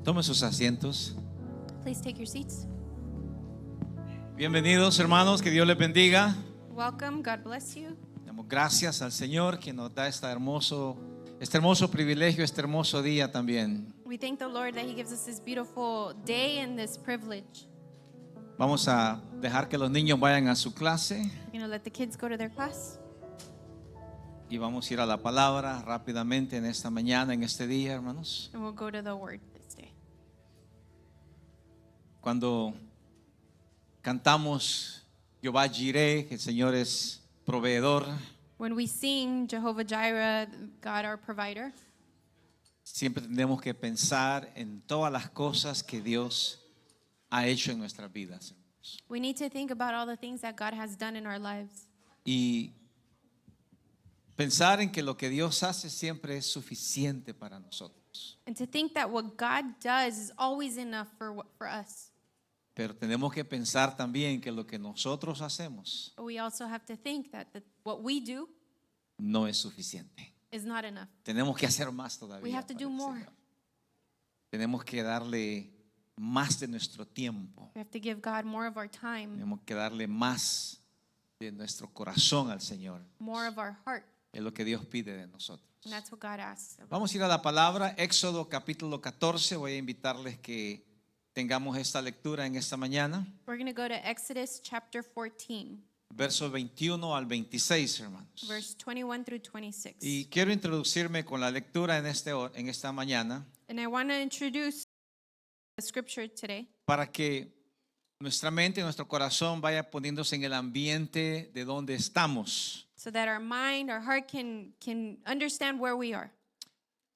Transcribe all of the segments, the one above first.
Tomen sus asientos. Please take your seats. Bienvenidos, hermanos, que Dios les bendiga. Welcome. God bless you. Damos gracias al Señor que nos da este hermoso privilegio, este hermoso día también. We thank the Lord that He gives us this beautiful day and this privilege. Vamos a dejar que los niños vayan a su clase We're going to let the kids go to their class. y vamos a ir a la palabra rápidamente en esta mañana, en este día, hermanos. And we'll go to the Word this day. Cuando cantamos Jehová Jireh, que el Señor es proveedor, When we sing Jehovah Jireh, God our provider, siempre tenemos que pensar en todas las cosas que Dios ha hecho en nuestras vidas. we need to think about all the things that God has done in our lives. Y pensar en que lo que Dios hace siempre es suficiente para nosotros. And to think that what God does is always enough for us. Pero tenemos que pensar también que lo que nosotros hacemos But we also have to think that what we do no es suficiente. is not enough. Tenemos que hacer más todavía. We have to para do el more. Señor. Tenemos que darle más de nuestro tiempo. We have to give God more of our time, Tenemos que darle más de nuestro corazón al Señor. more of our heart. Es lo que Dios pide de nosotros. And that's what God asks of us. Vamos a ir a la palabra, Éxodo capítulo 14. Voy a invitarles que tengamos esta lectura en esta mañana. We're going to go to Exodus chapter 14, Versos 21 al 26, hermanos. verse 21 through 26. Y quiero introducirme con la lectura en esta mañana And I want to introduce the scripture today para que nuestra mente y nuestro corazón vaya poniéndose en el ambiente de donde estamos. so that our mind, our heart can understand where we are.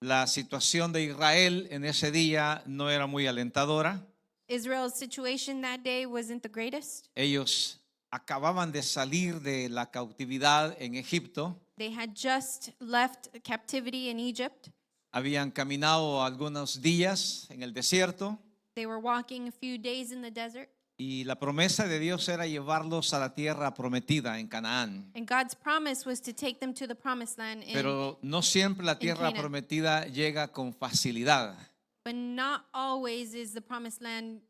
La situación de Israel en ese día no era muy alentadora. Israel's situation that day wasn't the greatest. Ellos acababan de salir de la cautividad en Egipto. They had just left captivity in Egypt. Habían caminado algunos días en el desierto They were walking a few days in the desert. y la promesa de Dios era llevarlos a la tierra prometida en Canaán. And God's promise was to take them to the promised land. Pero no siempre la tierra Canaan. prometida llega con facilidad. But not always is the promised land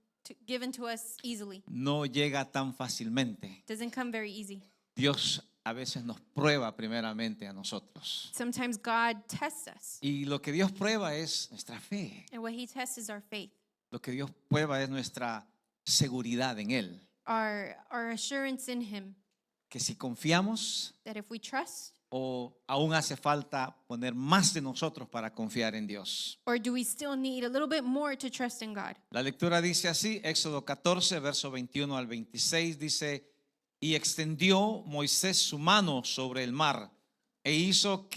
given to us easily. No llega tan fácilmente. It doesn't come very easy. Dios a veces nos prueba primeramente a nosotros. Sometimes God tests us. Y lo que Dios prueba es nuestra fe. And what He tests is our faith, Lo que Dios prueba es nuestra seguridad en Él. our assurance in Him, Que si confiamos that if we trust, o aún hace falta poner más de nosotros para confiar en Dios. or do we still need a little bit more to trust in God? La lectura dice así, Éxodo 14, verso 21 al 26, dice: y extendió Moisés su mano sobre el mar, e hizo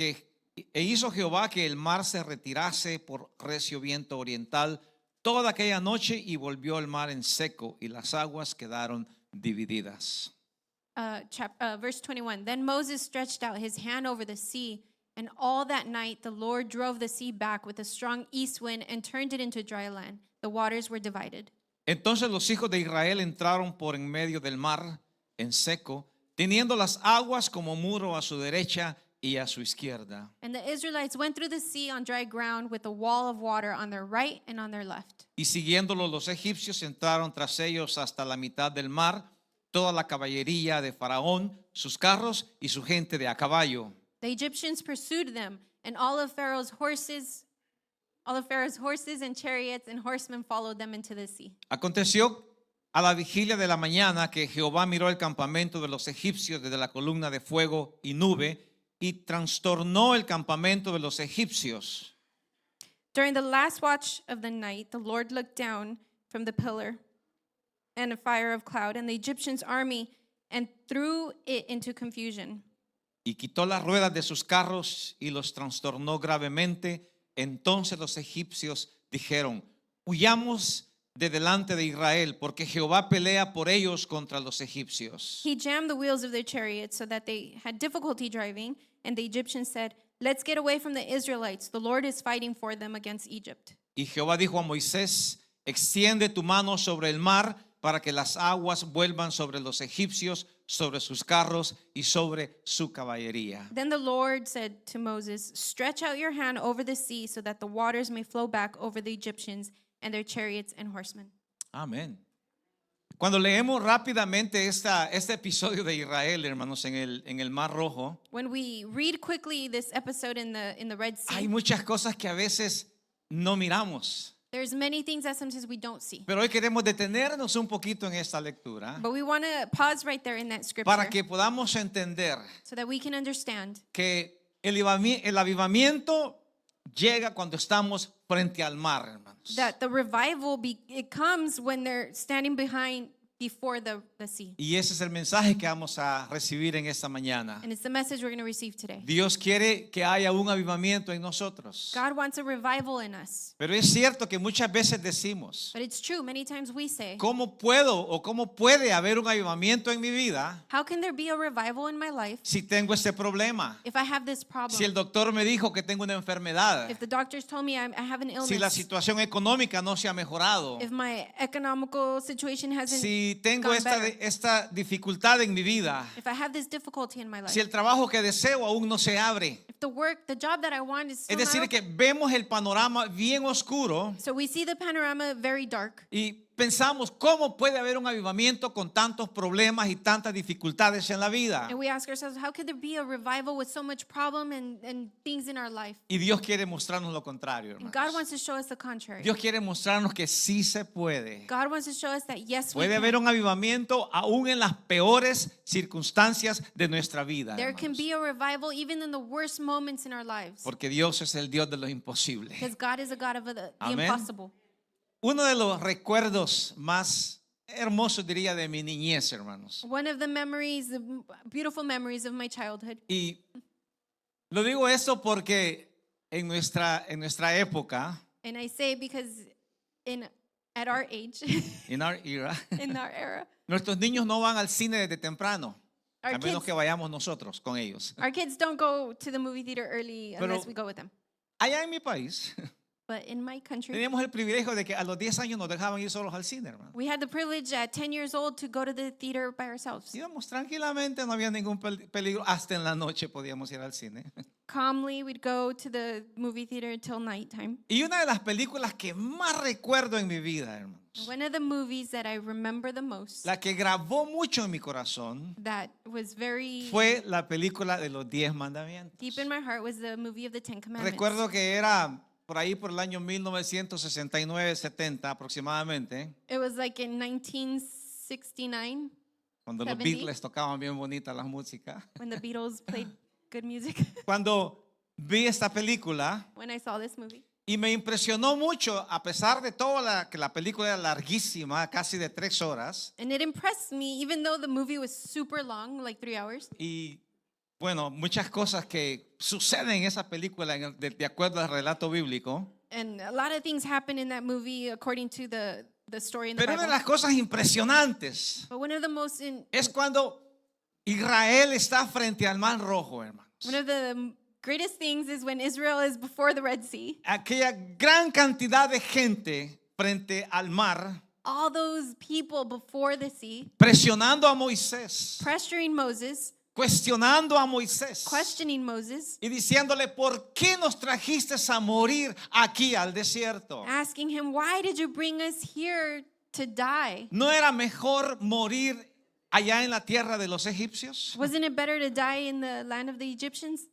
Jehová que el mar se retirase por recio viento oriental toda aquella noche, y volvió el mar en seco, y las aguas quedaron divididas. Verse 21. Then Moses stretched out his hand over the sea, and all that night the Lord drove the sea back with a strong east wind and turned it into dry land. The waters were divided. Entonces los hijos de Israel entraron por en medio del mar en seco, teniendo las aguas como muro a su derecha y a su izquierda. And the Israelites went through the sea on dry ground with a wall of water on their right and on their left. Y siguiéndolos los egipcios entraron tras ellos hasta la mitad del mar, toda la caballería de Faraón, sus carros y su gente de a caballo. The Egyptians pursued them, and all of Pharaoh's horses and chariots and horsemen followed them into the sea. Aconteció a la vigilia de la mañana que Jehová miró el campamento de los egipcios desde la columna de fuego y nube, y trastornó el campamento de los egipcios. During the last watch of the night, the Lord looked down from the pillar and a fire of cloud, and the Egyptians' army, and threw it into confusion. Y quitó las ruedas de sus carros y los trastornó gravemente. Entonces los egipcios dijeron: huyamos de delante de Israel, porque Jehová pelea por ellos contra los egipcios. He jammed the wheels of their chariots so that they had difficulty driving, and the Egyptians said, "Let's get away from the Israelites. The Lord is fighting for them against Egypt." Y Jehová dijo a Moisés: extiende tu mano sobre el mar para que las aguas vuelvan sobre los egipcios, sobre sus carros y sobre su caballería. Then the Lord said to Moses, "Stretch out your hand over the sea so that the waters may flow back over the Egyptians and their chariots and horsemen. Amén. Cuando leemos rápidamente este episodio de Israel, hermanos, en el Mar Rojo, When we read quickly this episode in the Red hay Sea, muchas cosas que a veces no miramos. there's many things that sometimes we don't see. Pero hoy queremos detenernos un poquito en esta lectura But we want to pause right there in that scripture para que podamos entender so that we can understand que el avivamiento llega cuando estamos frente al mar, hermanos. that the revival it comes when they're standing before the sea. Y ese es el mensaje que vamos a recibir en esta mañana. And it's the message we're going to receive today. Dios quiere que haya un avivamiento en nosotros. God wants a revival in us. Pero es cierto que muchas veces decimos, But it's true, many times we say, ¿cómo puedo o cómo puede haber un avivamiento en mi vida how can there be a revival in my life si tengo este problema? if I have this Si problem? el doctor me dijo que tengo una enfermedad, If the doctors told me I have an si la illness, situación económica no se ha mejorado, if my economical situation hasn't, si tengo gone better, esta dificultad en mi vida, if I have this difficulty in my life, si el trabajo que deseo aún no se abre. if the job that I want is Es still not decir, que open. vemos el panorama bien oscuro So we see the panorama very dark. y pensamos, ¿cómo puede haber un avivamiento con tantos problemas y tantas dificultades en la vida? And we ask ourselves, how could there be a revival with so much problem and things in our life? Y Dios quiere mostrarnos lo contrario, And God hermanos. wants to show us the contrary. Dios quiere mostrarnos que sí se puede. God wants to show us that yes, we Puede haber can. un avivamiento aún en las peores circunstancias de nuestra vida, There can hermanos. be a revival even in the worst moments in our lives. Porque Dios es el Dios de lo imposible. Because God is a God of the Amén. impossible. Uno de los recuerdos más hermosos, diría, de mi niñez, hermanos. One of the memories, the beautiful memories of my childhood. Y lo digo esto porque en nuestra época, And I say because at our age, in our era, in our era, nuestros niños no van al cine desde temprano, our a menos kids, que vayamos nosotros con ellos. our kids don't go to the movie theater early Pero- unless we go with them. Allá en mi país, But in my country, teníamos el privilegio de que a los 10 años nos dejaban ir solos al cine, hermano. we had the privilege at 10 years old to go to the theater by ourselves. Íbamos tranquilamente, no había ningún peligro, hasta en la noche podíamos ir al cine. Calmly, we'd go to the movie theater until nighttime. Y una de las películas que más recuerdo en mi vida, hermanos, One of the movies that I remember the most, la que grabó mucho en mi corazón, that was very fue la película de los 10 mandamientos. deep in my heart, was the movie of the Ten Commandments. Recuerdo que era por ahí por el año 1969-70 aproximadamente, It was like in 1969 cuando los 70. Beatles tocaban bien bonita la música. when the Beatles played good music. Cuando vi esta película When I saw this movie. y me impresionó mucho, a pesar de que la película era larguísima, casi de 3 horas, And it impressed me, even though the movie was super long, like 3 hours. y bueno, muchas cosas que suceden en esa película de acuerdo al relato bíblico. And a lot of things happen in that movie according to the story in the Pero una de Bible. las cosas impresionantes But one of the es cuando Israel está frente al Mar Rojo, hermanos. one of the greatest things is when Israel is before the Red Sea. Aquella gran cantidad de gente frente al mar, All those people before the sea, presionando a Moisés, pressuring Moses, cuestionando a Moisés questioning Moses, y diciéndole, ¿por qué nos trajiste a morir aquí al desierto? asking him, why did you bring us here to die? ¿No era mejor morir allá en la tierra de los egipcios? Wasn't it better to die in the land of the Egyptians?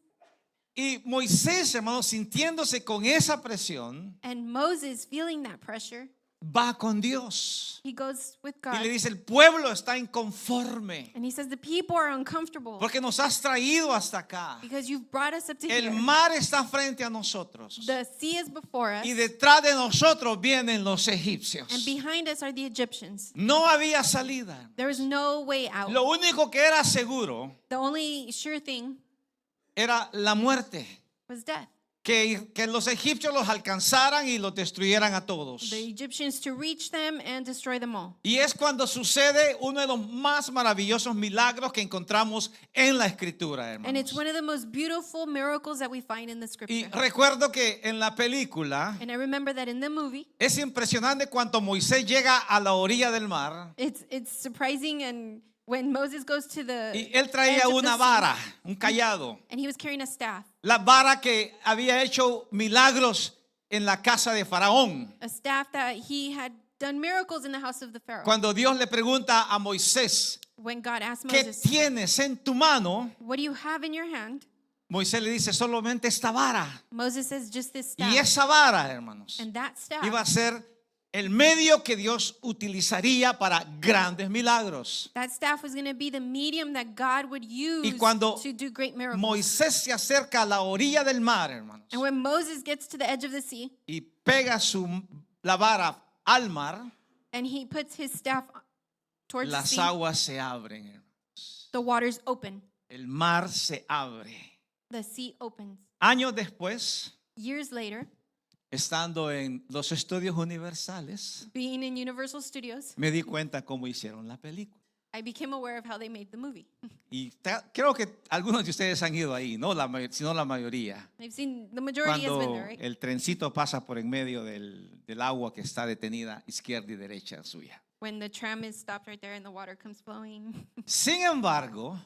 Y Moisés, hermanos, sintiéndose con esa presión, And Moses, feeling that pressure, va con Dios he goes with y le God. dice, el pueblo está inconforme And he says, the people are uncomfortable porque nos has traído hasta acá. because you've brought us up to El here. mar está frente a nosotros The sea is before us, y detrás de nosotros vienen los and egipcios. behind us are the Egyptians. No había salida. There was no way out. Lo único que era seguro The only sure thing era la muerte. was death. Que los egipcios los alcanzaran y los destruyeran a todos. The Egyptians to reach them and destroy them all. Y es cuando sucede uno de los más maravillosos milagros que encontramos en la escritura, And it's hermanos. one of the most beautiful miracles that we find in the Y scripture. recuerdo que en la película And I remember that in the movie, es impresionante cuando Moisés llega a la orilla del mar it's surprising, and when Moses goes to the y él edge traía of the una sea, vara, un callado. and he was carrying a staff. La vara que había hecho milagros en la casa de Faraón. a staff that he had done miracles in the house of the Pharaoh. Cuando Dios le pregunta a Moisés, When God asked ¿qué Moses, tienes en tu mano? what do you have in your hand? Moisés le dice solamente esta vara. Moses says, just this staff. Y esa vara, hermanos, And that staff iba a ser el medio que Dios utilizaría para grandes milagros. That staff was going to be the medium that God would use Y cuando to do great miracles. Moisés se acerca a la orilla del mar, hermanos, And when Moses gets to the edge of the sea y pega la vara al mar, and he puts his staff towards the las sea, aguas se abren, hermanos. the waters open. El mar se abre. The sea opens. Años después, Years later, estando en los estudios universales, being in Universal Studios, me di cuenta cómo hicieron la película. I became aware of how they made the movie. Y creo que algunos de ustedes han ido ahí, ¿no? Si no la mayoría. I've seen the majority has been Cuando there, right? el trencito pasa por en medio del agua que está detenida izquierda y derecha suya. When the tram is stopped right there and the water comes flowing. Sin embargo,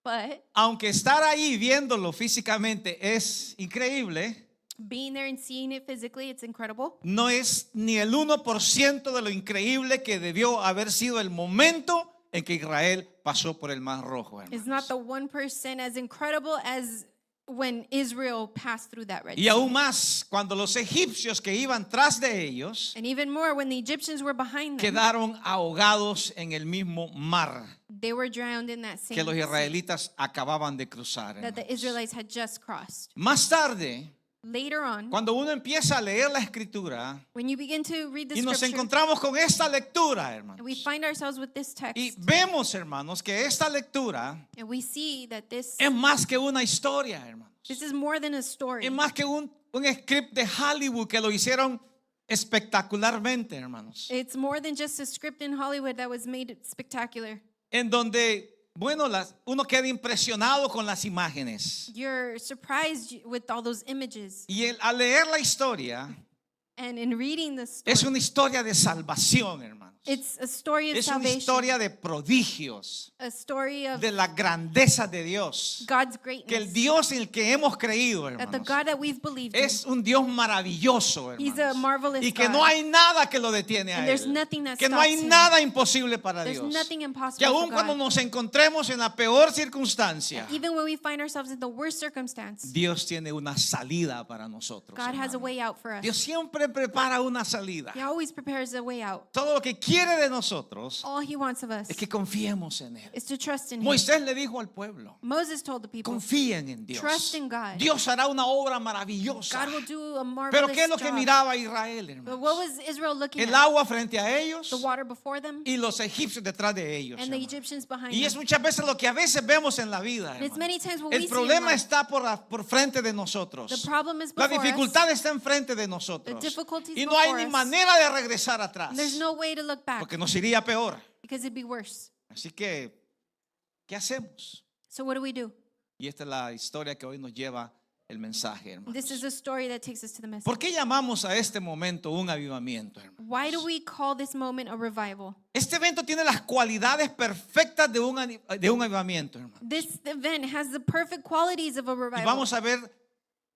But aunque estar ahí viéndolo físicamente es increíble, being there and seeing it physically, it's incredible. no es ni el 1% de lo increíble que debió haber sido el momento en que Israel pasó por el Mar Rojo, It's hermanos. not the 1% as incredible as when Israel passed through that Red Y Sea. aún más, cuando los egipcios que iban tras de ellos And even more, when the Egyptians were behind them, quedaron ahogados en el mismo mar they were drowned in that same que los sea israelitas acababan de cruzar, that the hermanos. Israelites had just crossed. Más tarde, Later on, cuando uno empieza a leer la escritura when you begin to read the y nos scripture, encontramos con esta lectura, and hermanos, we find ourselves with this text, y vemos, hermanos, que esta lectura and we see that this es más que una historia, hermanos. is more than a story. Es más que un script de Hollywood que lo hicieron espectacularmente, hermanos. It's more than just a script in Hollywood that was made spectacular. En donde, bueno, uno queda impresionado con las imágenes. You're surprised with all those images. Y al leer la historia, And in reading the story, es una historia de salvación, hermanos. it's a story of Es una salvation, historia de prodigios, a story of de la grandeza de Dios. God's Que el greatness, Dios en el que hemos creído, that the hermanos, God that we've believed in, es un Dios maravilloso, He's a hermanos. marvelous Y que God. no hay nada que lo detiene a And there's él. nothing that Que no stops hay him. nada imposible para There's Dios. nothing Que impossible aun for cuando God. nos encontremos en la peor circunstancia, Even when we find ourselves in the worst circumstance, Dios tiene una salida para nosotros. God has a hermano. way out for us. Dios siempre prepara una salida. He always prepares a way out. Todo lo que quiere de nosotros All he wants of us es que confiemos en Él. is to trust in him. Moisés le dijo al pueblo, Moses told the people, confíen en Dios. Trust in God. Dios hará una obra maravillosa. God will do a Pero marvelous ¿qué es lo que job. miraba Israel, But hermanos? what was Israel looking El at? agua frente a ellos The water before them y los egipcios detrás de ellos. and the hermanos. Egyptians behind Y es them. muchas veces lo que a veces vemos en la vida. And it's hermanos. many times what El we see in problema life. está por frente de nosotros. The problem is La before dificultad us. está enfrente de nosotros. The difficulties Y no hay before ni us. manera de regresar atrás. There's no way to look back Porque nos iría peor. because it'd be worse. Así que, ¿qué hacemos? So what do we do? Y esta es la historia que hoy nos lleva el mensaje, hermanos. This is the story that takes us to the message. ¿Por qué llamamos a este momento un avivamiento, hermanos? Why do we call this moment a revival? Este evento tiene las cualidades perfectas de un avivamiento, hermanos. This event has the perfect qualities of a Y revival. vamos a ver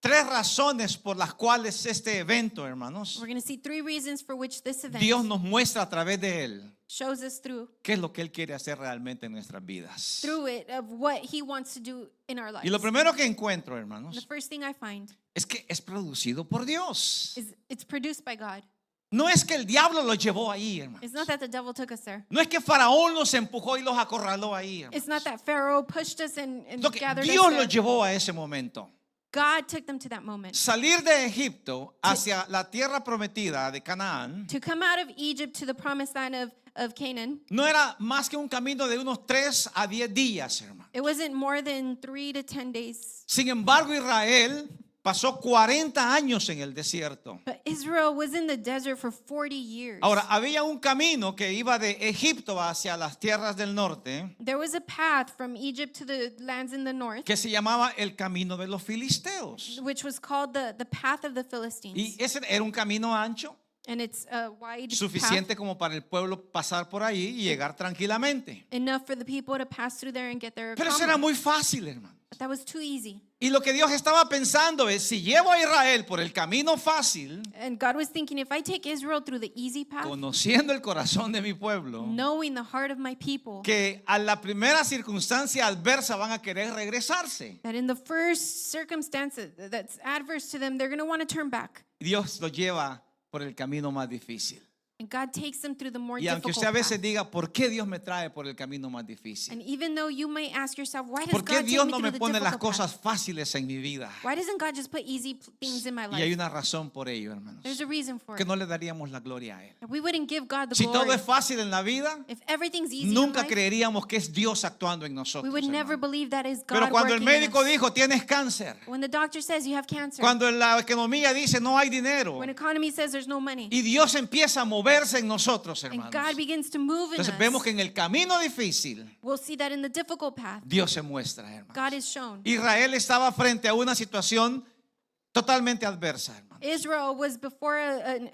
tres razones por las cuales este evento, hermanos, We're going to see three reasons for which this event Dios nos muestra a través de él shows us qué es lo que él quiere hacer realmente en nuestras vidas. through it of what he wants to do in our lives. Y lo primero que encuentro, The hermanos, first thing I find es que es producido por Dios. is it's produced by God. No es que el diablo los llevó ahí, hermanos. It's not that the devil took us there. No es que Faraón los empujó y los acorraló ahí, hermanos. It's not that Pharaoh pushed us and Lo que gathered Dios us los there. llevó a ese momento. God took them to that moment. Salir de Egipto hacia la tierra prometida de Canaán To come out of Egypt to the promised land of Canaan, no era más que un camino de unos 3 a 10 días, hermano. it wasn't more than 3 to 10 days. Sin embargo, Israel pasó 40 años en el desierto. But Israel was in the desert for 40 years. Ahora, había un camino que iba de Egipto hacia las tierras del norte There was a path from Egypt to the lands in the north, que se llamaba el camino de los filisteos. which was called the path of the Philistines. Y ese era un camino ancho, And it's a wide path, suficiente como para el pueblo pasar por ahí y llegar tranquilamente. enough for the people to pass through there and get their Pero eso era commerce. muy fácil, hermano. But that was too easy. Y lo que Dios estaba pensando es, si llevo a Israel por el camino fácil, And God was thinking, if I take Israel through the easy path, conociendo el corazón de mi pueblo, knowing the heart of my people, que a la primera circunstancia adversa van a querer regresarse. that in the first circumstance that's adverse to them, they're going to want to turn back. Dios lo lleva por el camino más difícil. And God takes them through the more Y aunque difficult usted a veces path. diga, ¿por qué Dios me trae por el camino más difícil? And even though you may ask yourself, why does ¿Por qué God Dios take me no through me the pone las difficult cosas path? fáciles en mi vida? Why doesn't God just put easy things in my Y hay life? una razón por ello, hermanos. There's a reason for Que it. no le daríamos la gloria a Él. We wouldn't give God the Si todo glory. es fácil en la vida, If everything's easy in nunca life, creeríamos que es Dios actuando en we nosotros, would never hermano. believe that is God Pero cuando el working in médico us. dijo, tienes cáncer, When the doctor says you have cancer, cuando la economía dice, no hay dinero, when economy says there's no money, y Dios empieza a moverse en nosotros, and hermanos. God begins to move in Entonces vemos us, que en el camino difícil, we'll see that in the difficult path, Dios se muestra, hermanos. God is shown. Israel estaba frente a una situación totalmente adversa, hermano. Israel was before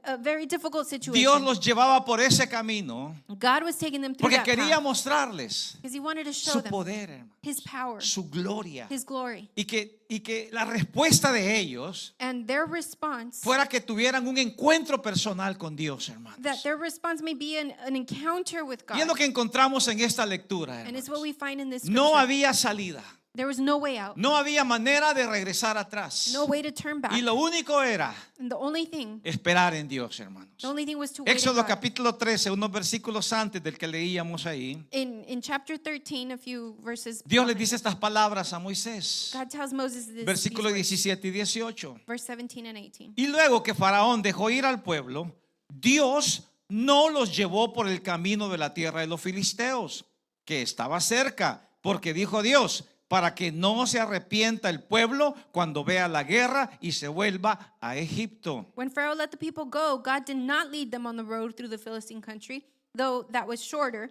a very difficult situation. Dios los llevaba por ese camino God was taking them through porque that quería path mostrarles because He wanted to show su them poder, hermano, His power, su gloria, His glory. y que la respuesta de ellos And their response, fuera que tuvieran un encuentro personal con Dios, hermanos. that their response may be an encounter with Y es lo God. que encontramos en esta lectura, And it's hermanos. what we find in this No scripture. había salida, There was no way out, no había manera de regresar atrás. no way to turn back. Y lo único era And the only thing esperar en Dios, hermanos. was to wait in Éxodo God. capítulo 13, unos versículos antes del que leíamos ahí, In chapter 13, a few verses, Dios le behind, dice estas palabras a Moisés. God tells Moses this, Versículos these words, 17 y 18. verse 17 and 18. Y luego que Faraón dejó ir al pueblo, Dios no los llevó por el camino de la tierra de los filisteos, que estaba cerca, porque dijo Dios, para que no se arrepienta el pueblo cuando vea la guerra y se vuelva a Egipto. When Pharaoh let the people go, God did not lead them on the road through the Philistine country, though that was shorter.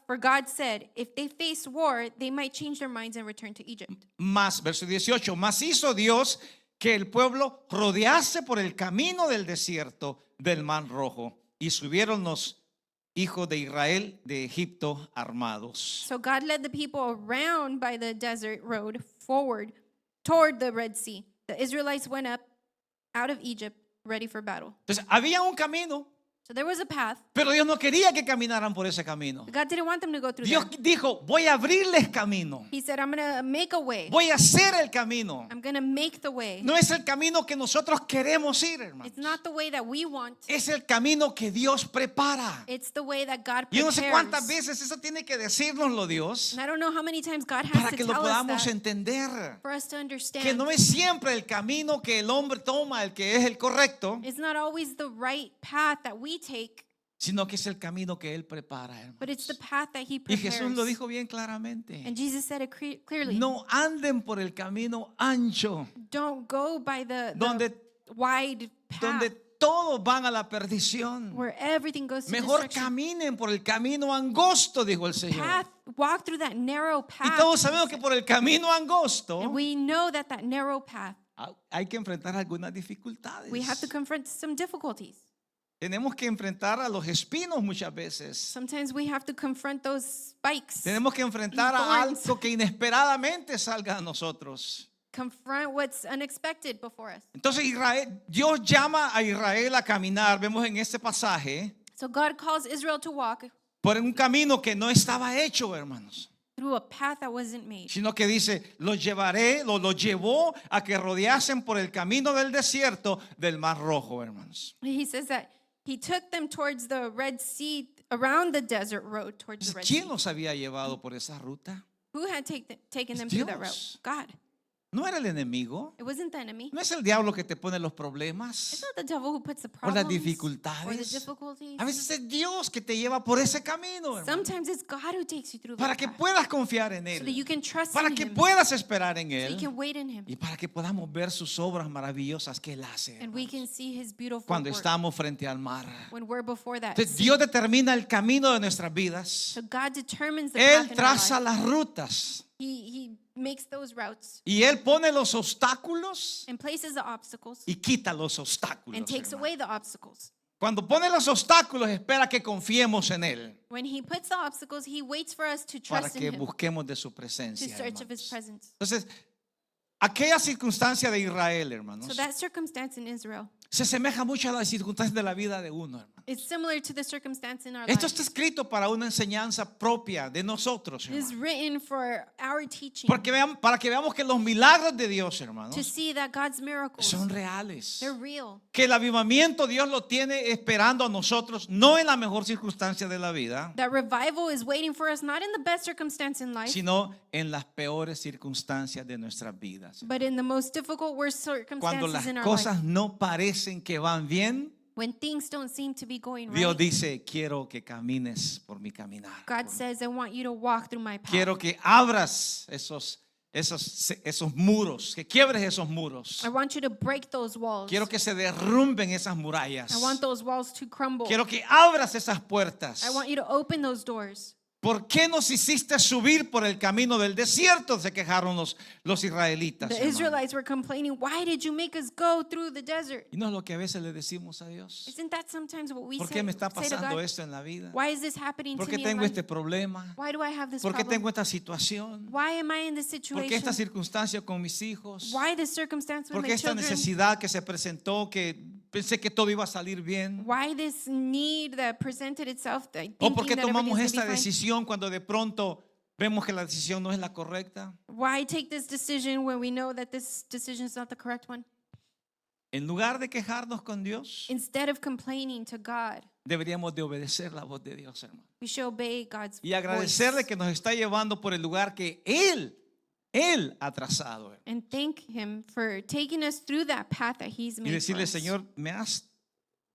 For God said, if they face war, they might change their minds and return to Egypt. Más, verso 18, más hizo Dios que el pueblo rodease por el camino del desierto del Mar Rojo, y subieron los hijos de Israel de Egipto armados. So God led the people around by the desert road forward toward the Red Sea. The Israelites went up out of Egypt ready for battle. Entonces, había un camino, So there was a path. pero Dios no quería que caminaran por ese camino. God didn't want them to go through Dios there. dijo, voy a abrirles camino, He said, I'm going to make a way. voy a hacer el camino. I'm going to make the way. No es el camino que nosotros queremos ir, hermano. It's not the way that we want. Es el camino que Dios prepara. It's the way that God Yo no sé cuántas prepares. veces eso tiene que decírnoslo Dios And I don't know how many times God has para to que lo tell us podamos that entender. for us to understand. Que no es siempre el camino que el hombre toma el que es el correcto, It's not always the right path that we take, sino que es el camino que Él prepara, but it's the hermanos. path that He Y prepares. Jesús lo dijo bien claramente. And Jesus said it clearly. No anden por el camino ancho, Don't go by the donde, wide path donde todos van a la perdición. where everything goes to Mejor destruction. caminen por el camino angosto, dijo el Señor. Walk through that narrow Y path. todos sabemos que por el camino angosto And we know that narrow path, hay que enfrentar algunas dificultades. we have to confront some difficulties. Tenemos que enfrentar a los espinos muchas veces. Sometimes we have to confront those spikes. Tenemos que enfrentar a Thorns. algo que inesperadamente salga a nosotros. Confront what's unexpected before us. Entonces Dios llama a Israel a caminar, vemos en este pasaje, So God calls Israel to walk por un camino que no estaba hecho, hermanos. through a path that wasn't made. Sino que dice, los llevó a que rodeasen por el camino del desierto del Mar Rojo, hermanos. He says that He took them towards the Red Sea, around the desert road towards the Red ¿Quién Sea. los había llevado por esa ruta? Who had taken them Es through that Dios. route? God. No era el enemigo, It wasn't the enemy. no es el diablo que te pone los It's problemas not the devil who puts the o las problems or the dificultades. difficulties. A veces es Dios que te lleva por ese camino, hermano, Sometimes it's God who takes you through para that que path puedas confiar en so that you Él, can trust para in que Him, puedas esperar en so you Él can wait in Him, y para que podamos ver sus obras maravillosas que Él hace, and we hermanos, can see His beautiful cuando work estamos frente al mar. when we're before that. Entonces, sea. Dios determina el camino de nuestras vidas. So God determines the Él path in our traza life. las rutas He makes those routes y Él pone los obstáculos and places the obstacles y quita los obstáculos, and takes hermano. away the obstacles. Cuando pone los obstáculos, espera que confiemos en Él When He puts the obstacles, He waits for us to para trust que in Him, busquemos de su to presencia, search of His hermanos. presence. Entonces, aquella circunstancia de Israel, So hermanos, that circumstance in Israel se asemeja mucho a las circunstancias de la vida de uno, hermano. is similar to the circumstance in our Esto lives. está escrito para una enseñanza propia de nosotros, It is hermano. written for our teaching, Para que veamos que los milagros de Dios, to hermanos, see that God's miracles, son reales. they're real. Que el avivamiento Dios lo tiene esperando a nosotros, no en la mejor circunstancia de la vida, That revival is waiting for us not in the best circumstance in life, sino en las peores circunstancias de nuestras vidas. but in the most difficult, worst Cuando circumstances las in our cosas life. no parecen que van bien, When things don't seem to be going Dios right, dice, quiero que camines por mi caminar. God says, I want you to walk through my path. Quiero que abras esos muros, que quiebres esos muros. I want you to break those walls. Quiero que se derrumben esas murallas. I want those walls to crumble. Quiero que abras esas puertas. I want you to open those doors. ¿Por qué nos hiciste subir por el camino del desierto? Se quejaron los israelitas. The hermano. Israelites were complaining, why did you make us go through the desert? Y no es lo que a veces le decimos a Dios. Isn't that sometimes what we ¿Por say, qué me está say to pasando God? esto en la vida? Why is this happening ¿Por to qué me in tengo life? este problema? Why do I have this ¿Por qué problem? tengo esta situación? Why am I in this ¿Por qué esta situation? circunstancia con mis hijos? Why this circumstance with ¿Por my qué esta children? necesidad que se presentó que pensé que todo iba a salir bien? Why this need that presented itself? ¿O por qué Thinking that tomamos everything's esta gonna be fine? decisión cuando de pronto vemos que la decisión no es la correcta? Why take this decision when we know that this decision is not the correct one? En lugar de quejarnos con Dios, Instead of complaining to God, deberíamos de obedecer la voz de Dios, hermano. we should obey God's Y agradecerle voice que nos está llevando por el lugar que Él ha trazado. and thank Him for taking us through that path that He's Y made for decirle, us. Señor, me has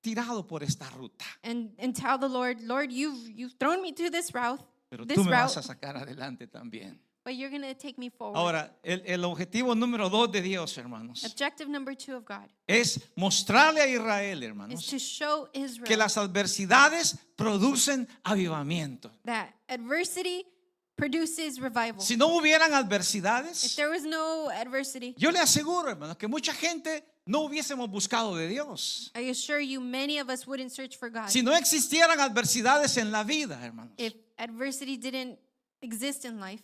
tirado por esta ruta, And tell the Lord, Lord, you've thrown me through this route, pero this tú me vas a route, sacar adelante también. but you're going to take me forward. Ahora, el objetivo número 2 de Dios, hermanos, Objective number 2 of God es mostrarle a Israel, is hermanos, to show que Israel las adversidades producen avivamiento. that adversity produces revival. Si no hubieran If adversidades, there was no adversity, yo le aseguro, hermanos, que mucha gente no hubiésemos buscado de Dios. I assure you, many of us wouldn't search for God. Si no existieran adversidades en la vida, hermanos, If adversity didn't exist in life,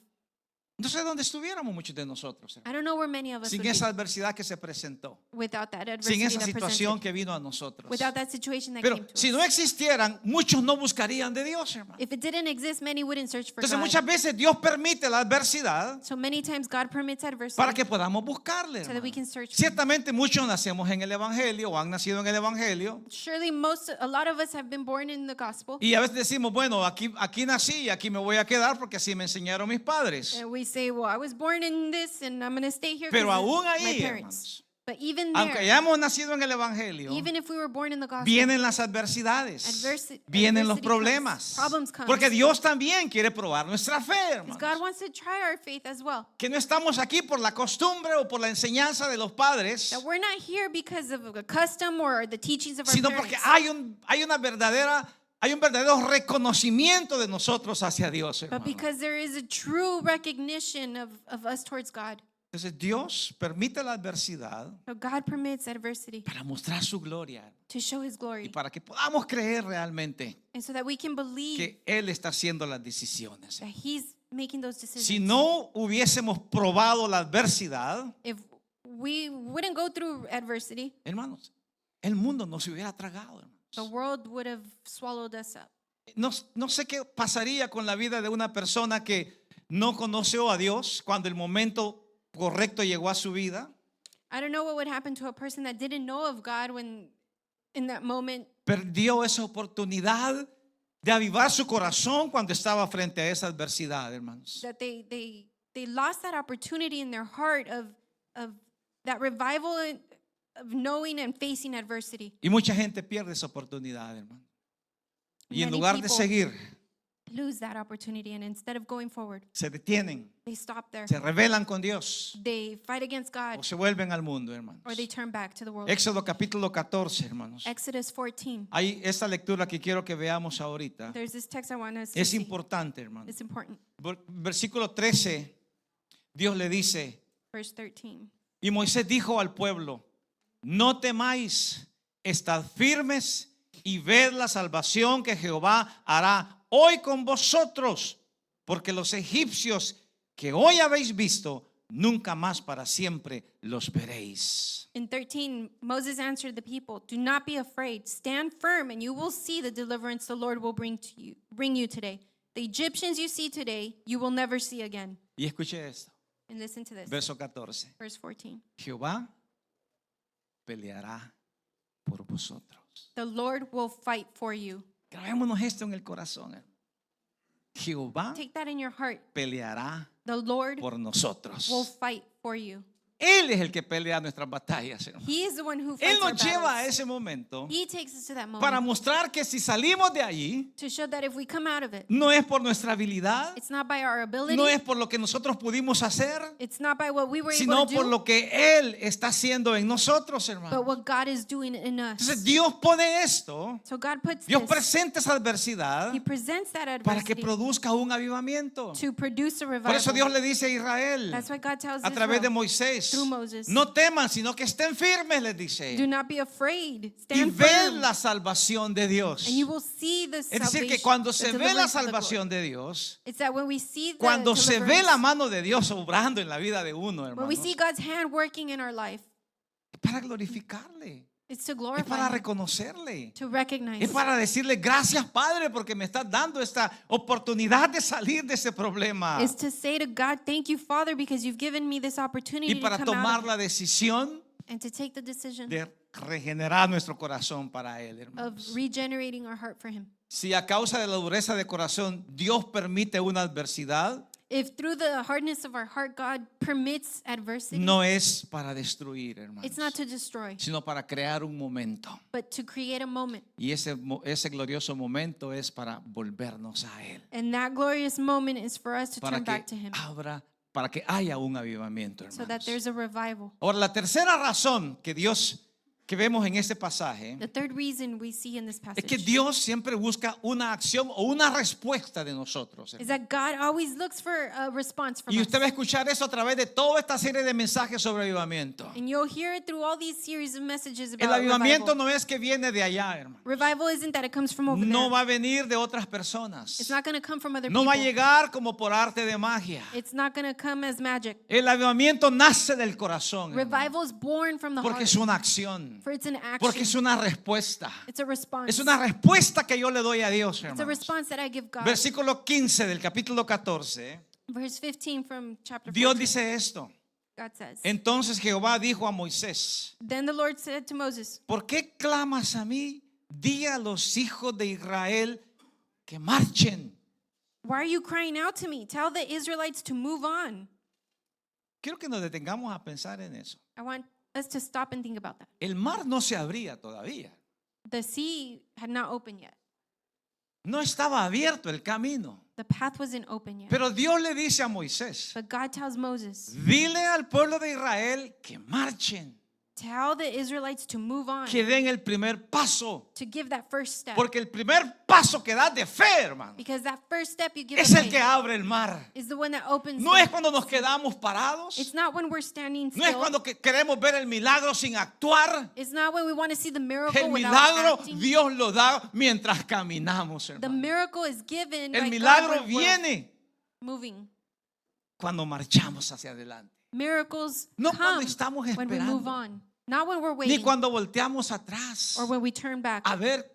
no sé dónde estuviéramos muchos de nosotros, hermanos, I don't know where many of us sin would esa be adversidad que se presentó, without that sin adversity esa that situación presented, que vino a nosotros. without that situation that Pero came to si us. no existieran, muchos no buscarían de Dios, hermano. If it didn't exist, many wouldn't search for Entonces God. muchas veces Dios permite la adversidad So many times God permits adversity para que podamos buscarle, so that hermano. we can search for Him. Ciertamente muchos nacemos en el Evangelio o han nacido en el Evangelio Surely a lot of us have been born in the gospel. y a veces decimos, bueno, aquí nací y aquí me voy a quedar porque así me enseñaron mis padres. And we say, well, I was born in this and I'm going to stay here Pero because aún of my ahí, parents. hermanos, But even aunque there, hayamos nacido en el Evangelio, even if we were born in the gospel, vienen las adversidades, vienen los adversity problemas, comes, problems come. porque Dios también quiere probar nuestra fe, because God hermanos. wants to try our faith as well. Que no estamos aquí por la costumbre o por la enseñanza de los padres, That we're not here because of a custom or the teachings of our sino porque parents, hay un verdadero reconocimiento de nosotros hacia Dios, but hermano. because there is a true recognition of us towards God. Entonces Dios permite la adversidad So God permits adversity para mostrar su gloria to show His y glory, para que podamos creer realmente and so that we can believe que Él está haciendo las decisiones. that He's making those decisions. Si no hubiésemos probado la adversidad, If we wouldn't go through adversity, hermanos, el mundo no se hubiera tragado, the hermanos. world would have swallowed us up. No sé qué pasaría con la vida de una persona que no conoció a Dios cuando el momento correcto llegó a su vida. I don't know what would happen to a person that didn't know of God when in that moment Perdió esa oportunidad de avivar su corazón cuando estaba frente a esa adversidad, hermanos. that they lost that opportunity in their heart of that revival of knowing and facing adversity. Y mucha gente pierde esa oportunidad, hermano. Y en Many lugar de people seguir, lose that opportunity, and instead of going forward, se detienen, they stop there. se rebelan con Dios They fight against God, o se vuelven al mundo, hermanos. or they turn back to the world. Éxodo capítulo 14, hermanos. Exodus 14. Hay esta lectura que quiero que veamos ahorita. There's this text I want us to Es see. importante, hermano. It's important. Versículo 13, Dios le dice, Verse 13. y Moisés dijo al pueblo, no temáis, estad firmes y ved la salvación que Jehová hará hoy con vosotros, porque los egipcios que hoy habéis visto, nunca más para siempre los veréis. In 13, Moses answered the people, "Do not be afraid. Stand firm, and you will see the deliverance the Lord will bring you today. The Egyptians you see today, you will never see again." Y escuche esto, And listen to this. verso 14. Verse 14. Jehová peleará por vosotros. The Lord will fight for you. Grabémonos esto en el corazón, hermano. Jehová Take that in your heart. peleará The Lord por nosotros. will fight for you. Él es el que pelea nuestras batallas, hermano. He is the one who Él fights our nos lleva a battles. ese momento He takes us to that para moment mostrar que si salimos de allí, to show that if we come out of it, no es por nuestra habilidad, it's not by our ability, no es por lo que nosotros pudimos hacer, it's not by what we were able sino to por do, lo que Él está haciendo en nosotros, but hermano. what God is doing in Entonces us. Dios pone esto, So God puts Dios this, presenta esa adversidad He presents that para que adversity produzca un avivamiento. to produce a Por eso Dios revival. le dice a Israel That's why God tells a través de Israel, Moisés, through Moses, no teman, sino que estén firmes, les do dice, not be afraid, y stand ven firm, la salvación de Dios. and you will see the Es decir, que salvation, cuando the se ve la deliverance of the Lord. salvación de Dios, It's that when we see the cuando se ve deliverance, la mano de Dios obrando en la vida de uno, when we hermanos, see God's hand working in our life, es para glorificarle, it's to es glorify para Him, reconocerle, to recognize. es para decirle gracias, Padre, porque me estás dando esta oportunidad de salir de ese problema Is to say to God, "Thank you, Father, because you've given me this opportunity y to para come out tomar of la it," decisión and to take the decision de regenerar nuestro corazón para Él, of hermanos. regenerating our heart for Him. Si a causa de la dureza de corazón Dios permite una adversidad, If through the hardness of our heart God permits adversity, no es para destruir, it's not hermanos, to destroy, sino para crear un momento. but to create a moment. Y ese glorioso momento es para volvernos a Él, And that glorious moment is for us to para turn back to Him, para que haya un avivamiento, so that hermanos. there's a revival. Ahora, la tercera razón que vemos en este pasaje The third reason we see in this es passage que Dios siempre busca una acción o una respuesta de nosotros, is hermanos. that God always looks for a response from Y us. usted va a escuchar eso a través de toda esta serie de mensajes sobre avivamiento. And you'll hear it through all these series of messages El about avivamiento revival. no es que viene de allá, hermano. Revival isn't that it comes from over No there. va a venir de otras personas. It's not going to come from other No va a people. llegar como por arte de magia. It's not going to come as magic. El avivamiento nace del corazón, hermano, Revival is born from the porque heart. es una acción, For it's an porque action. es una respuesta. It's a response. Es una respuesta que yo le doy a Dios, It's a hermanos. response that I give God. Versículo 15 del capítulo 14. Verse 15 from chapter Dios 14. dice esto. God says, Entonces Jehová dijo a Moisés: "Then the Lord said to Moses, ¿por qué clamas a mí? Di a los hijos de Israel que marchen. why are you crying out to me? Tell the Israelites to move on." Quiero que nos detengamos a pensar en eso. I want us to stop and think about that. El mar no se abría todavía. The sea had not opened yet. No estaba abierto el camino. The path wasn't open yet. Pero Dios le dice a Moisés: But God tells Moses, dile al pueblo de Israel que marchen, tell the Israelites to move on, que den el primer paso. to give that first step. Porque el primer paso que das de fe, hermano, Because that first step you give es of el que faith abre el mar. is the one that opens No the- es cuando nos quedamos parados. It's not when we're standing No es still. cuando queremos ver el milagro sin actuar. It's not when we want to see the miracle El without milagro acting. Dios lo da mientras caminamos, The hermano. miracle is given El by milagro God when we're viene moving. cuando marchamos hacia adelante. Miracles No cuando come estamos when we move esperando, on. Not when we're ni waiting cuando volteamos atrás or when we turn back a ver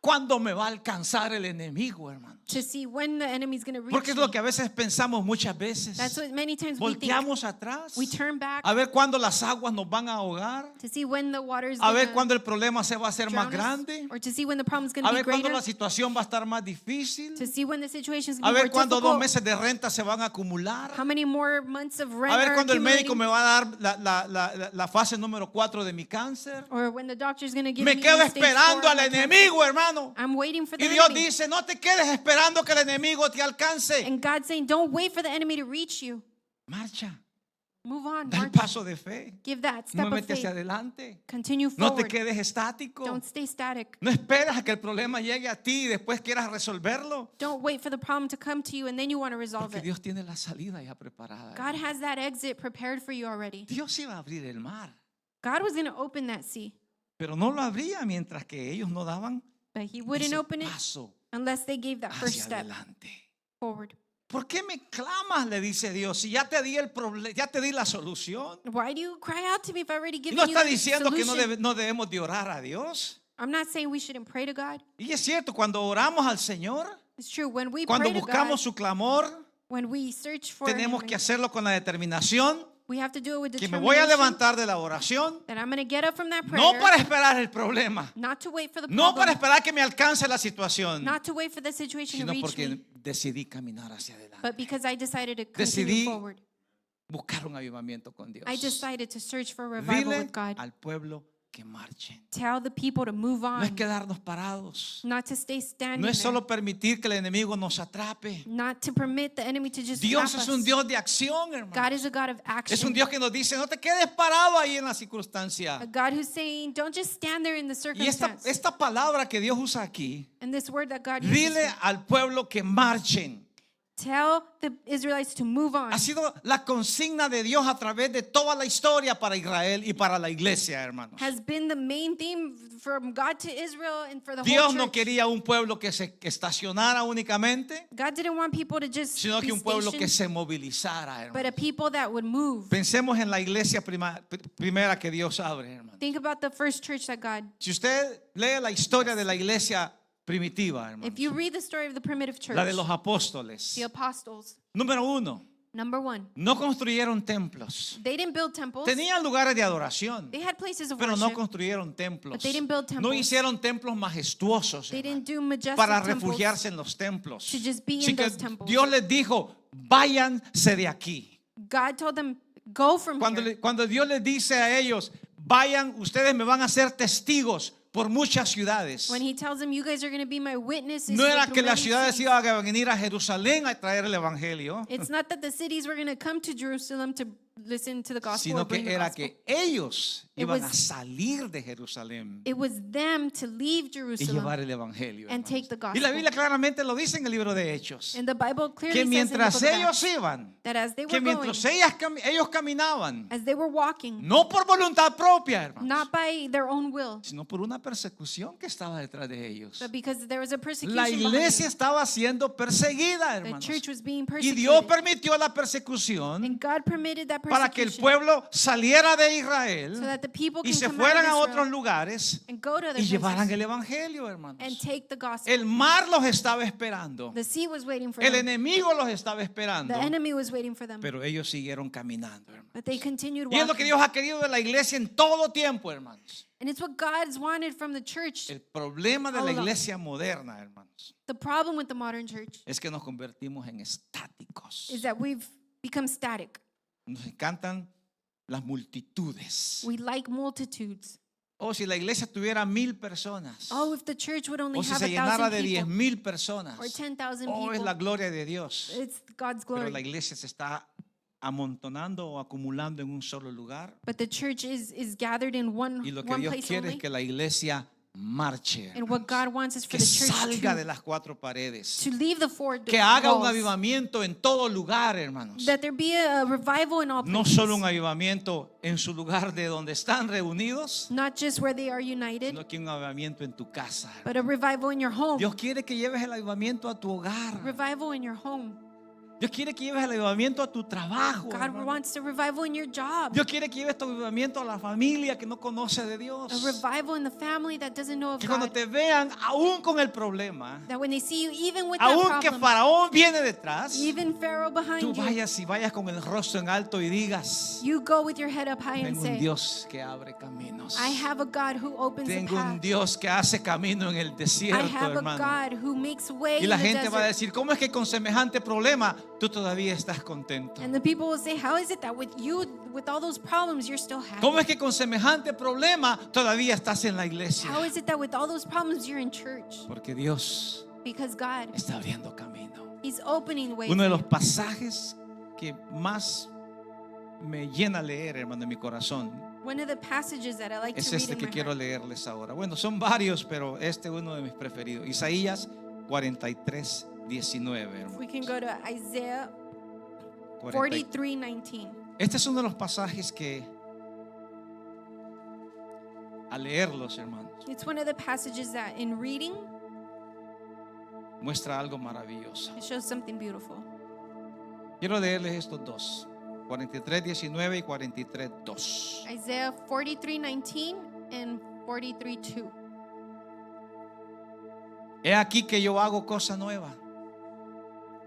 cuándo me va a alcanzar el enemigo, hermano. to see when the enemy's going to reach Porque es me. lo que a veces pensamos muchas veces. That's what many times we think. Volteamos atrás We turn back a ver cuándo las aguas nos van a ahogar, to see when the water is a ver going cuándo el problema se va a hacer más drown us, grande, or to see when the problem is going a to be ver cuándo greater, la situación va a estar más difícil, to see when the situation is a going to be ver more cuándo 2 difficult, meses de renta se van a acumular, how many more months of rent a ver are cuándo el médico accumulating, me va a dar la fase número 4 de mi cáncer. or when the doctor's going to give Me me quedo stage 4 esperando of al my cancer. enemigo, hermano. I'm waiting for the Y Dios enemy. dice: no te quedes esperando que el enemigo te alcance. And God's saying, don't wait for the enemy to reach you. Marcha, Move on. da el March. paso de fe, Give that step of muévete hacia faith. adelante. Continue No te forward. quedes estático. Don't stay static. No esperas a que el problema llegue a ti y después quieras resolverlo. Don't wait for the problem to come to you and then you want to resolve Porque it. Dios tiene la salida ya preparada. God has that exit prepared for you already. Dios iba a abrir el mar, God was going to open that sea, pero no lo abría mientras que ellos no daban but He wouldn't ese open it paso unless they gave that first hacia step adelante. forward. ¿por qué me clamas? Le dice Dios, si ya te di el problema, ya te di la solución. Why do you cry out to me if I already Y given no you está the diciendo que solution? no debemos de orar a Dios. I'm not saying we shouldn't pray to God. Y es cierto, cuando oramos al Señor, It's true. When we cuando pray to God, buscamos su clamor, when we search for tenemos Him, que hacerlo con la determinación we have to do it with que me voy a determination. levantar de la oración, That I'm going to get up from that no prayer, para esperar el problema, not to wait for the no para problem, esperar que me alcance la situación, not to wait for the situation to sino reach porque me, decidí caminar hacia adelante. but because I decided to continue Decidí forward. buscar un avivamiento con Dios. I decided to search for revival Dile with God. al pueblo que marchen. Tell the people to move No es on, quedarnos parados. not to stay standing No es there, solo permitir que el enemigo nos atrape. not to permit the enemy to just Dios trap es un us. Dios de acción, hermano. God is a God of Es action. un Dios que nos dice, no te quedes parado ahí en la A circunstancia. God who's saying, don't just stand there in the Y esta circumstance. palabra que Dios usa aquí, And this word that God uses, dile al pueblo que marchen. tell the Israelites to move on. Ha sido la consigna de Dios a través de toda la historia para Israel y para la iglesia, hermanos. Has been the main theme from God to Israel and for the Dios whole no church. quería un pueblo que se estacionara únicamente, God didn't want people to just sino be que un pueblo que stationed, se movilizara, but hermano. a people that would move. Pensemos en la iglesia primera que Dios abre, hermano. Think about the first church that God. Si usted lee la historia de la iglesia primitiva, hermano, If you read the story of the primitive church, la de los apóstoles, the apostles, número uno, number one, no construyeron templos. they didn't build temples. Tenían lugares de adoración, They had places of pero no worship. construyeron templos. But they didn't build No temples. hicieron templos majestuosos, They hermano, didn't do majestic para temples. refugiarse en los templos. to just be Así in que those temples. Dios les dijo, váyanse de aquí. God told them, go from here. Cuando Dios les dice a ellos, vayan, ustedes me van a ser testigos por muchas ciudades. When he tells them, you guys are going to be my witnesses. No era through que las many ciudades cities." iban a venir a Jerusalén a traer el evangelio, It's not that the cities were going to come to Jerusalem to listen to the gospel or sino bring que the era gospel. que ellos It iban was- a salir de Jerusalén It was them to leave y Jerusalem. llevar el evangelio. and hermanos. take the Y la gospel. Biblia claramente lo dice en el libro de Hechos, And the Bible clearly que says mientras in the book of ellos Acts iban, that as they que were going, mientras ellos caminaban, as they were walking, no por voluntad propia, hermanos, not by their own will, sino por una persecución que estaba detrás de ellos. but because there was a persecution La behind iglesia them. estaba siendo perseguida, The hermanos. church was being Y Dios persecuted. permitió la persecución And God permitted that para que el persecution pueblo saliera de so Israel that the people y can se come fueran a out of otros Israel lugares and go to other y llevaran places el evangelio, hermanos. and take the gospel. El mar los estaba esperando. The sea was waiting for El them. enemigo los estaba esperando. The enemy was waiting for them. Pero ellos siguieron caminando, hermanos. But they continued Y es lo que walking. Dios ha querido de la iglesia en todo tiempo, hermanos. And it's what God's wanted from the church. El problema de la All along. iglesia moderna, hermanos, The problem with the modern church es que nos convertimos en estáticos. is that we've become static. Nos encantan las multitudes. We like multitudes. O si la iglesia tuviera 1000 personas. Oh, if the church would only O si have se llenara 1,000 de people 10,000 personas. or 10,000 Oh, es people, la gloria de Dios. it's God's Pero la glory. iglesia se está amontonando o acumulando en un solo lugar. But the church is gathered in one Y lo que one Dios place quiere es only. que la iglesia marche. And what God wants is for Que the church salga de to, las cuatro paredes. to leave the four Que haga un walls. avivamiento en todo lugar, hermanos. That there be a revival in all No places. solo un avivamiento en su lugar de donde están reunidos, Not just where they are united, sino que un avivamiento en tu casa. but a revival in your home. Dios quiere que lleves el avivamiento a tu hogar. Revival in your home. Dios quiere que lleves el avivamiento a tu trabajo. God hermano. wants a revival in your job. Dios quiere que lleves tu avivamiento a la familia que no conoce de Dios. A revival in the family that doesn't know of Que cuando God. te vean aún con el problema, That when they see you, even with that aún que problem, Faraón viene detrás, even Pharaoh tú behind you, vayas con el rostro en alto y digas: you go with your head up high and tengo un say, Dios que abre caminos. I have a God who opens the Tengo un path. Dios que hace camino en el I desierto, have a hermano. God who makes way Y in la the gente va a desert. decir: ¿cómo es que con semejante problema tú todavía estás contento? And the people will say, how is it that with you, with all those problems, you're still happy? ¿Cómo es que con semejante problema todavía estás en la iglesia? How is it that with all those problems, you're in church? Porque Dios Because God, está abriendo camino. He's opening ways. Uno de los pasajes que más me llena leer, hermano, en mi corazón, One of the passages that I like es to read este in que my quiero heart. leerles ahora. Bueno, son varios, pero este es uno de mis preferidos. Isaías 43, 19. hermano. We can go to Isaiah 40. 43:19. Este es uno de los pasajes que, al leerlos, hermanos, It's one of the passages that in reading, muestra algo maravilloso. it shows something beautiful. Quiero leerles estos dos, 43:19 y 43:2. Isaiah 43:19 and 43:2. He aquí que yo hago cosa nueva.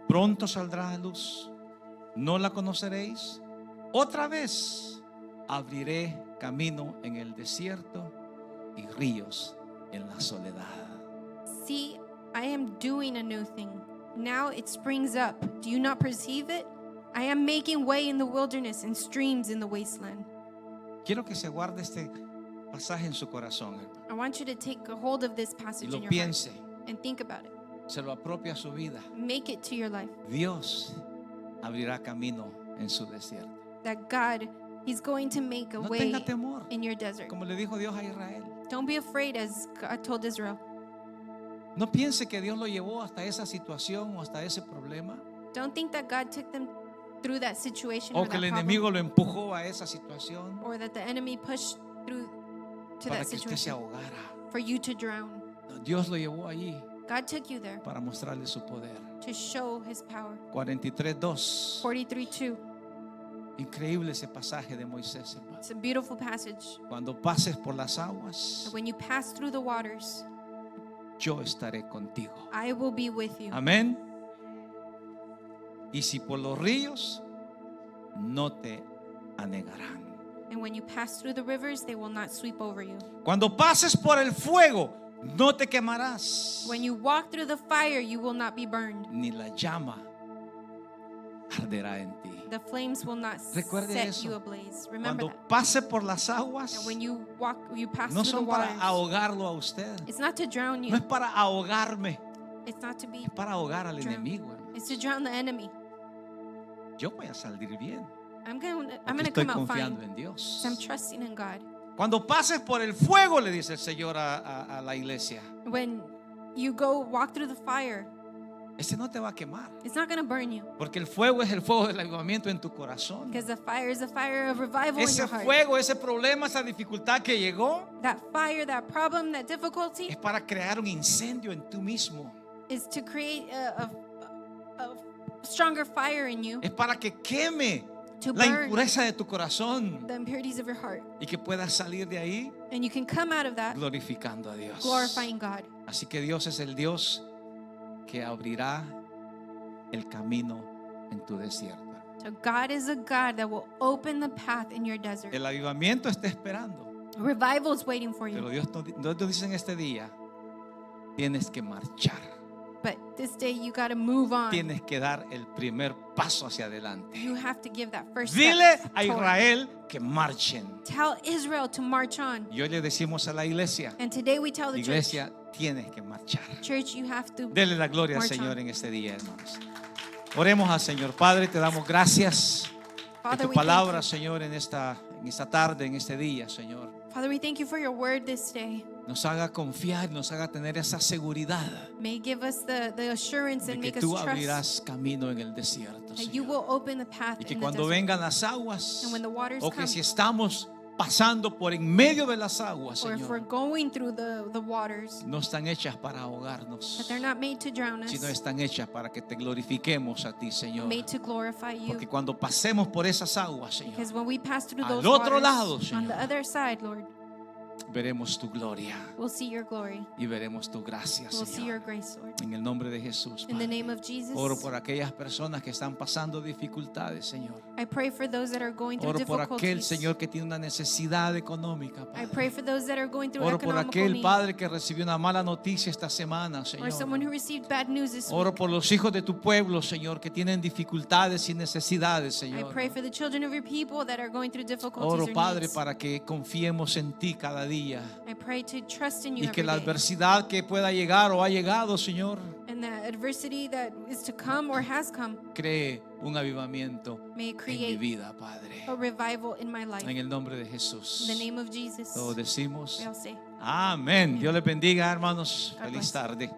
Pronto saldrá a luz. ¿No la conoceréis? Otra vez abriré camino en el desierto y ríos en la soledad. See, I am doing a new thing. Now it springs up. Do you not perceive it? I am making way in the wilderness and streams in the wasteland. Quiero que se guarde este pasaje en su corazón, hermano, I want you to take a hold of this y passage lo in your heart piense, and think about it. se lo apropia a su vida. Make it to your life. Dios abrirá camino en su desierto. That God, He's going to make a No way tenga temor, in your desert. como le dijo Dios a Israel. Don't be afraid, as God told Israel. No piense que Dios lo llevó hasta esa situación o hasta ese problema, Don't think that God took them through that situation o or que el that problem, enemigo lo empujó a esa situación or that the enemy pushed through to para that que usted se situation ahogara. for you to drown. No, Dios lo llevó allí God took you there para mostrarle su poder. to show His power. 43:2. 43:2. Increíble ese pasaje de Moisés, hermano. It's a beautiful passage. Cuando pases por las aguas, When you pass through the waters, yo estaré contigo. I will be with you. Amén. Y si por los ríos, no te anegarán. And when you pass through the rivers, they will not sweep over you. Cuando pases por el fuego, no te quemarás, When you walk through the fire, you will not be burned. ni la llama arderá en ti. The flames will not Recuerde set eso. you ablaze. Remember Cuando that. pase por las aguas, And when you pass no through the son para waters, ahogarlo a usted. it's not to drown No you. es para ahogarme, It's not to be. es para ahogar al Drown. enemigo, hermano. It's to drown the enemy. Yo voy a salir bien, I'm going porque to estoy come out confiando fine. en Dios. 'Cause I'm trusting in God. Cuando pases por el fuego, le dice el Señor a la iglesia, When you go walk through the fire, ese no te va a quemar, it's not going to burn you, porque el fuego es el fuego del avivamiento en tu corazón. because the fire is the fire of revival in Ese your heart. fuego, ese problema, esa dificultad que llegó, That fire, that problem, that difficulty es para crear un incendio en tú mismo. is to create a stronger fire in you, Es para que queme to la burn impureza de tu corazón the impurities of your heart. y que puedas salir de ahí And you can come out of that glorificando a Dios. glorifying God. Así que Dios es el Dios que abrirá el camino en tu desierto. So God is a God that will open the path in your desert. El avivamiento está esperando, Revival is waiting for pero you. Dios nos dice en este día, tienes que marchar, But this day you got to move on. tienes que dar el primer paso hacia adelante. You have to give that first Dile step a toward. Israel que marchen. Tell Israel to march on. Y hoy le decimos a la iglesia, And today we tell the iglesia, tienes que marchar. church, you have to. Dele la gloria al March Señor on. en este día, hermanos. Oremos al Señor. Padre, te damos gracias por Father, tu we thank palabra, you. Señor, en esta tarde, en este día, Señor. Father, we thank you for your word this day. Nos haga confiar, nos haga tener esa seguridad May it give us the assurance de and que make us tú trust abrirás camino en el desierto, that you Señor. will open the path Y que in the cuando desert. vengan las aguas, And when the waters o que come, si estamos pasando por en medio de las aguas, or if we're Señor, going through the waters, no están hechas para that ahogarnos, they're not made to drown us, sino están hechas para que te glorifiquemos a ti, Señor. made to glorify you. Porque cuando pasemos por esas aguas, Señor, Because when we pass through al those otro waters, lado, on Señor, the other side, Lord, veremos tu gloria we'll see your glory. y veremos tu gracia, We'll see your Señor. grace, Lord. En el nombre de Jesús, In the Padre. name of Jesus, Oro por aquellas personas que están pasando dificultades, Señor. I pray for those that are going through Oro por aquel, difficulties. Señor, que tiene una necesidad económica, I Padre. pray for those that are going through Oro por economical aquel need, Padre que recibió una mala noticia esta semana, or Señor. someone who received bad news this Oro week. por los hijos de tu pueblo, Señor, que tienen dificultades y necesidades, I Señor. pray for the children of your people that are going through difficulties Oro, or Padre, needs. para que confiemos en ti cada día. I pray to trust in you Y que every la day. adversidad que pueda llegar o ha llegado, Señor, And the adversity that is to come or has come, cree un avivamiento may it en mi create vida, Padre. a revival in my life. En el nombre de Jesús. In the name of Jesus, Todos decimos we all say, amén. Dios les bendiga, hermanos. God Feliz bless. tarde.